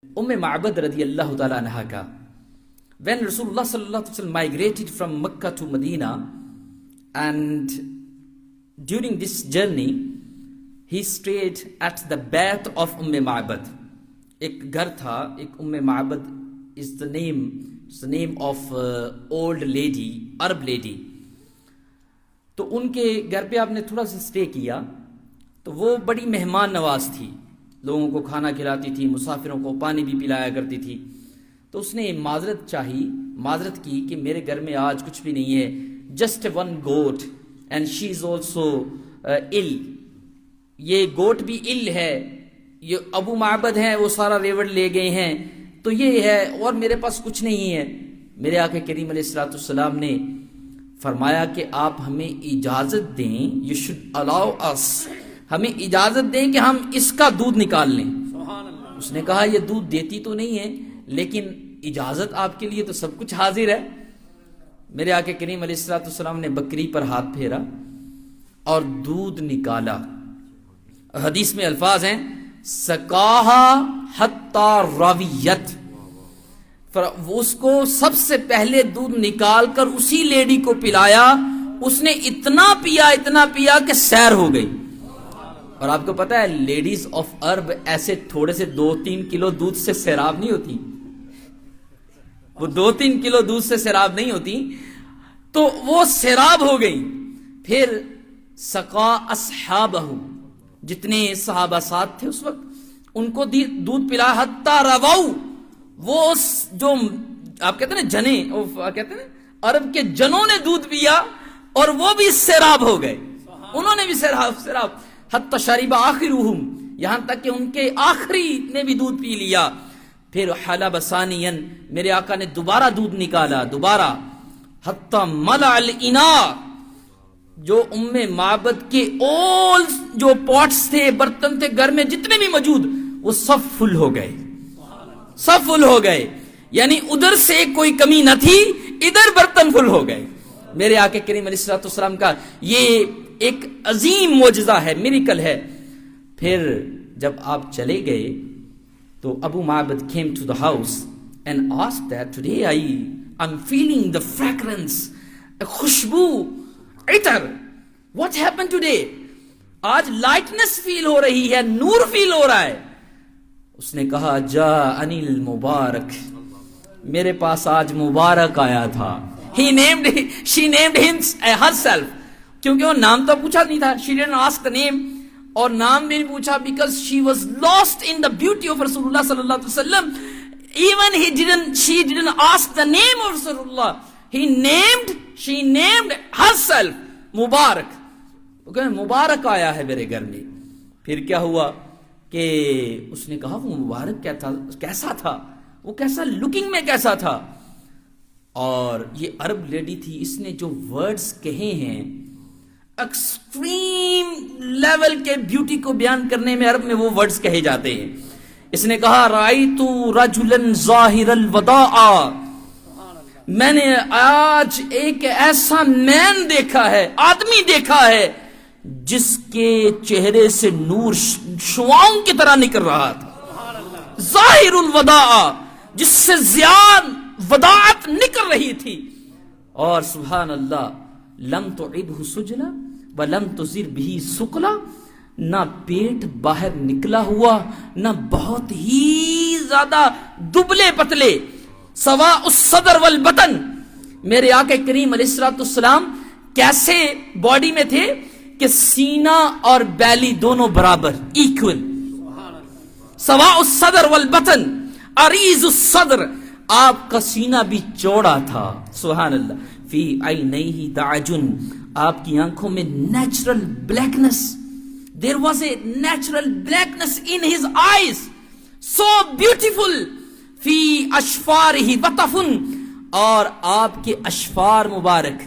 Ma'bad radiallahu ta'ala anha ka. When Rasulullah sallallahu alaihi wasallam migrated from Mecca to Medina, and during this journey, he stayed at the bath of Ma'bad. Ek ghar tha, ek Ma'bad is the name of old lady, Arab lady. تو ان کے گھر پہ آپ نے تھوڑا سا stay کیا تو وہ بڑی مہمان نواز تھی، لوگوں کو کھانا کھلاتی تھی، مسافروں کو پانی بھی پلایا کرتی تھی. تو اس نے معذرت کی کہ میرے گھر میں آج کچھ بھی نہیں ہے، just one got and she is also ill. یہ گوٹ بھی ill ہے، یہ ابو معبد ہیں وہ سارا ریوڑ لے گئے ہیں، تو یہ ہے اور میرے پاس کچھ نہیں ہے. میرے آقا کریم علیہ الصلوۃ والسلام نے فرمایا کہ آپ ہمیں اجازت دیں، you should allow us، ہمیں اجازت دیں کہ ہم اس کا دودھ نکال لیں. اس نے کہا یہ دودھ دیتی تو نہیں ہے لیکن اجازت آپ کے لیے تو سب کچھ حاضر ہے. میرے آقا کریم علیہ الصلوۃ والسلام نے بکری پر ہاتھ پھیرا اور دودھ نکالا. حدیث میں الفاظ ہیں سقاہا حتی رویت، اس کو سب سے پہلے دودھ نکال کر اسی لیڈی کو پلایا. اس نے اتنا پیا کہ سیر ہو گئی. اور آپ کو پتا ہے لیڈیز آف عرب ایسے تھوڑے سے 2-3 کلو دودھ سے سیراب نہیں ہوتی، وہ 2-3 کلو دودھ سے سیراب نہیں ہوتی، تو وہ سیراب ہو گئی. پھر سقا اصحابہ، جتنے صحابہ ساتھ تھے اس وقت ان کو دودھ پلا حتی رواؤ. وہ جو آپ کہتے ہیں نا جنے، کہتے ہیں عرب کے جنوں نے دودھ پیا اور وہ بھی سیراب ہو گئے، انہوں نے بھی سیراب حتی شرب آخرہم، یہاں تک کہ ان کے آخری نے بھی دودھ پی لیا. پھر حلب ثانیا، میرے آقا نے دوبارہ دودھ نکالا دوبارہ. حتی ملأ الاناء، جو معبد کے اول جو پاٹس تھے، برتن تھے گھر میں جتنے بھی موجود، وہ سب فل ہو گئے. یعنی ادھر سے کوئی کمی نہ تھی، ادھر برتن فل ہو گئے. میرے آقا کریم علیہ الصلوۃ والسلام کا یہ ایک عظیم معجزہ ہے، میریکل ہے. پھر جب آپ چلے گئے تو ابو معبد came to the house and asked that today I'm feeling the fragrance، خوشبو، عطر. What happened today؟ آج لائٹنس فیل ہو رہی ہے، نور فیل ہو رہا ہے. اس نے کہا جاءنی المبارک، میرے پاس آج مبارک آیا تھا. She named herself، کیونکہ وہ نام تو پوچھا نہیں تھا. She didn't ask the name، اور نام بھی نہیں پوچھا because she was lost in the beauty of Rasulullah sallallahu alaihi wasallam. Even she didn't ask the name of Rasulullah. She named herself مبارک. مبارک آیا ہے میرے گھر میں. پھر کیا ہوا کہ اس نے کہا وہ مبارک کیسا تھا، وہ کیسا لکنگ میں کیسا تھا. اور یہ عرب لیڈی تھی، اس نے جو ورڈز کہے ہیں ایکسٹریم لیول کے بیوٹی کو بیان کرنے میں عرب میں وہ ورڈز کہے جاتے ہیں. اس نے کہا رأیت رجلا ظاہر الوداع، میں نے آج ایک ایسا مین دیکھا ہے، آدمی دیکھا ہے جس کے چہرے سے نور شعاؤں کی طرح نکل رہا تھا. ظاہر الوداع، جس سے زیان وداعت نکل رہی تھی. اور سبحان اللہ، لم تعبہ سجلا ولم تزر بہ سقلا، نہ پیٹ باہر نکلا ہوا نہ بہت ہی زیادہ دبلے پتلے. سواء الصدر والبطن، میرے آقا کریم علیہ الصلوۃ والسلام کیسے باڈی میں تھے کہ سینہ اور بیلی دونوں برابر، ایکول. سواء الصدر والبطن، عریض الصدر، آپ کا سینہ بھی چوڑا تھا. سبحان اللہ. فی عینیہ دعجن، آپ کی آنکھوں میں natural بلیکنس، there was a natural blackness in his eyes، so beautiful. فی اشفارہ وطفن، اور آپ کے اشفار مبارک،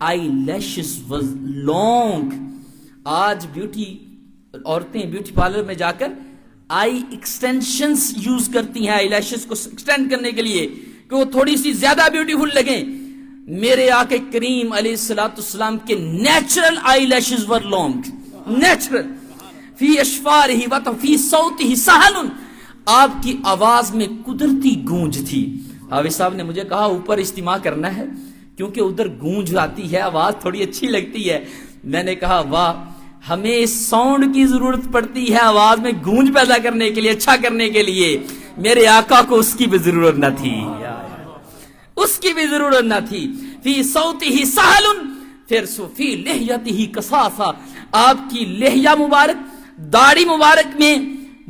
آئی لیشز was long. آج عورتیں بیوٹی پارلر میں جا کر آئی ایکسٹینشنز یوز کرتی ہیں، آئی لیشز کو ایکسٹینڈ کرنے کے لیے کہ وہ تھوڑی سی زیادہ بیوٹیفل لگیں. میرے آقا کریم علیہ الصلوۃ والسلام کے نیچرل آئی لیشز ور لانگ، نیچرل. فی اشفارہ وطف فی صوتہ سہل، آپ کی آواز میں قدرتی گونج تھی. حافظ صاحب نے مجھے کہا اوپر اجتماع کرنا ہے کیونکہ ادھر گونج آتی ہے, آواز تھوڑی اچھی لگتی ہے. میں نے کہا واہ, ہمیں ساؤنڈ کی ضرورت پڑتی ہے آواز میں گونج پیدا کرنے کے لیے, اچھا کرنے کے لیے. میرے آقا کو اس کی بھی ضرورت نہ تھی, اس کی بھی ضرورت نہ تھی. فی صوتہ سہل, پھر فی لحیتہ کثافہ, آپ کی لحیہ مبارک, داڑھی مبارک میں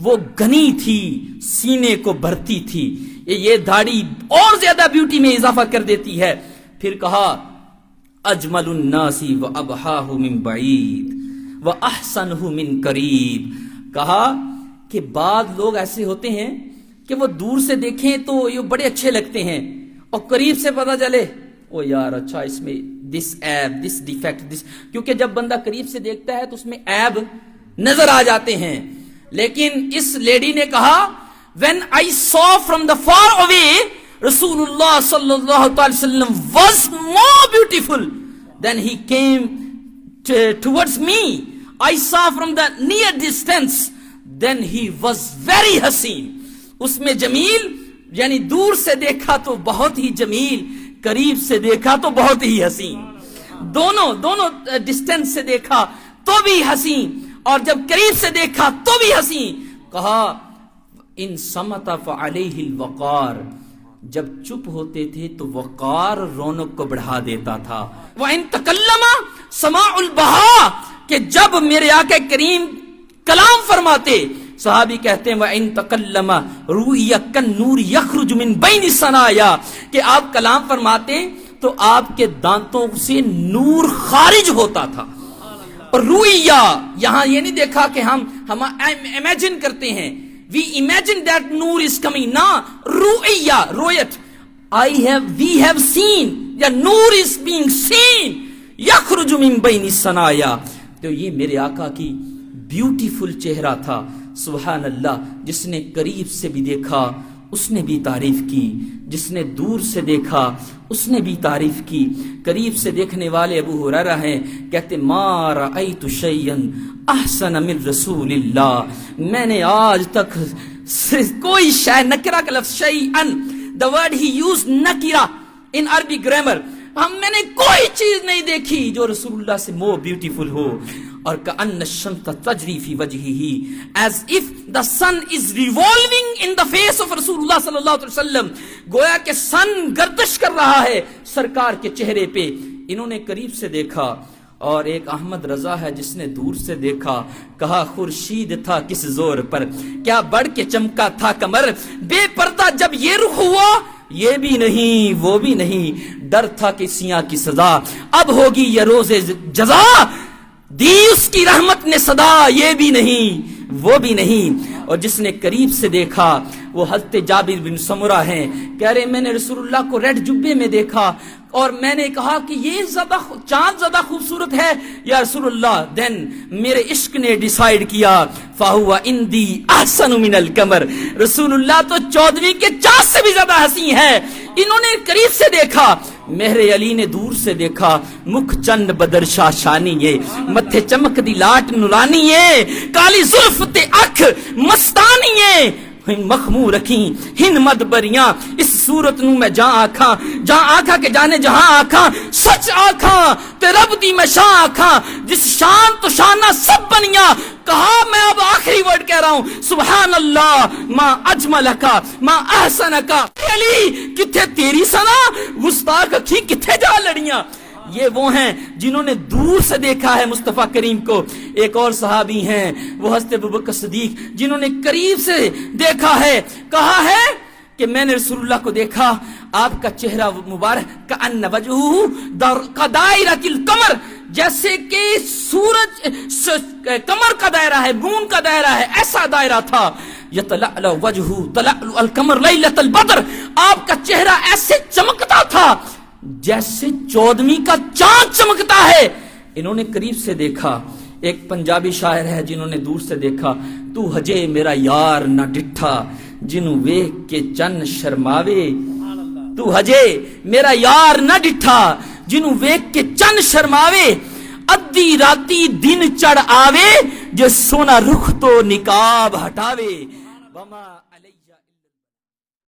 وہ گھنی تھی, سینے کو بھرتی تھی. یہ داڑھی اور زیادہ بیوٹی میں اضافہ کر دیتی ہے. پھر کہا اجمل الناس وابہاہ من بعید واحسنہ من قریب. کہا کہ بعض لوگ ایسے ہوتے ہیں کہ وہ دور سے دیکھیں تو یہ بڑے اچھے لگتے ہیں, اور قریب سے پتہ چلے او یار اچھا اس میں دس ایب, دس ڈیفیکٹ, دس, کیونکہ جب بندہ قریب سے دیکھتا ہے تو اس میں ایب نظر آ جاتے ہیں. لیکن اس لیڈی نے کہا when I saw from the far away Rasulullah sallallahu alaihi wasallam was more beautiful then he came towards me. I saw from the near distance then he was very حسین. اس میں جمیل یعنی دور سے دیکھا تو بہت ہی جمیل, قریب سے دیکھا تو بہت ہی حسین. دونوں ڈسٹینس سے دیکھا تو بھی حسین, اور جب قریب سے دیکھا تو بھی حسین. کہا ان صمت فعلیہ الوقار, جب چپ ہوتے تھے تو وقار رونق کو بڑھا دیتا تھا. وَإِن تَكَلَّمَ سَمَاعُ الْبَهَا, کہ جب میرے آقا کریم کلام فرماتے, صحابی کہتے ہیں وَإِن تَكَلَّمَ رُؤْيَ كَالنُّورِ يَخْرُجُ مِن بَيْنِ الثَّنَايَا, کہ آپ کلام فرماتے تو آپ کے دانتوں سے نور خارج ہوتا تھا. اور رؤیا یہاں یہ نہیں دیکھا کہ ہم امیجن کرتے ہیں, we imagine that nur is coming. Na, ru'ya, ru'yat. We have seen. The nur is being seen. Yakhruju min bayni sanaya. تو یہ میرے آقا کی بیوٹیفل چہرہ تھا. سبحان اللہ, جس نے قریب سے بھی دیکھا اس نے بھی تعریف کی, جس نے دور سے دیکھا اس نے بھی تعریف کی. قریب سے دیکھنے والے ابو ہریرہ ہیں, کہتے ما رأیت شیئا احسن من رسول اللہ, میں نے آج تک کوئی شے, نکرہ کا لفظ شیئن, the word he used نکرہ in Arabic grammar, میں نے کوئی چیز نہیں دیکھی جو رسول اللہ سے more beautiful ہو. اور کأن الشمس تجری فی وجہہ, as if the sun is revolving in the face of رسول اللہ صلی اللہ علیہ وسلم, گویا کہ سن گردش کر رہا ہے سرکار کے چہرے پہ. انہوں نے قریب سے دیکھا, اور ایک احمد رضا ہے جس نے دور سے دیکھا. کہا خورشید تھا کس زور پر, کیا بڑھ کے چمکا تھا کمر, بے پردہ جب یہ رخ ہوا یہ بھی نہیں وہ بھی نہیں, ڈر تھا کہ سیاہ کی سزا اب ہوگی یہ روز جزا, دی اس کی رحمت نے صدا یہ بھی نہیں وہ بھی نہیں. اور جس نے قریب سے دیکھا وہ حضرت جابر بن سمرہ ہیں, کہہ رہے میں نے رسول اللہ کو ریڈ جبے میں دیکھا اور میں نے کہا کہ یہ چاند زیادہ خوبصورت ہے یا رسول اللہ. دین میرے عشق نے ڈیسائیڈ کیا فَهُوَ اِنْدِي أَحْسَنُ مِنَ الْقَمَرِ, رسول اللہ تو 14ویں کے چاند سے بھی زیادہ حسین ہے. انہوں نے قریب سے دیکھا, مہر علی نے دور سے دیکھا, مکھ چند بدر شاشانی ہے, متھے چمک دی لاٹ نورانی ہے, کالی زلف تے اکھ مستانی ہے, مخمور رکھیں ہن مد بریاں, اس صورت نو میں جہاں آکھاں کہ جانے جہاں آکھاں, سچ آکھاں تے رب دی میں شاہ آکھاں, جس شان تو شانہ سب بنیاں. کہا میں اب آخری ورڈ کہہ رہا ہوں, سبحان اللہ ما اجملکا ما احسنکا. علی کتھے تیری سنا, گستاخ اکھی کتھے جا لڑیاں. یہ وہ ہیں جنہوں نے دور سے دیکھا ہے مصطفیٰ کریم کو. ایک اور صحابی ہیں وہ حضرت ابوبکر صدیق, جنہوں نے قریب سے دیکھا ہے. کہا ہے کہ میں نے رسول اللہ کو دیکھا, آپ کا چہرہ مبارک کأن وجہہ کدائرۃ القمر, جیسے کہ سورج قمر کا دائرہ ہے, مون کا دائرہ ہے, ایسا دائرہ تھا. یتلألأ وجہہ تلألؤ القمر لیلۃ البدر, آپ کا چہرہ ایسے چمکتا تھا جیسے 14ویں کا چاند چمکتا ہے. انہوں نے قریب سے دیکھا. ایک پنجابی شاعر ہے جنہوں نے دور سے دیکھا, تو ہجے میرا یار نہ ڈٹھا جنوں ویکھ کے چن شرماوے, تو ہجے میرا یار نہ ڈٹھا جنوں ویکھ کے چن شرماوے, ادھی راتی دن چڑھ آوے جو سونا رخ تو نقاب ہٹاوے.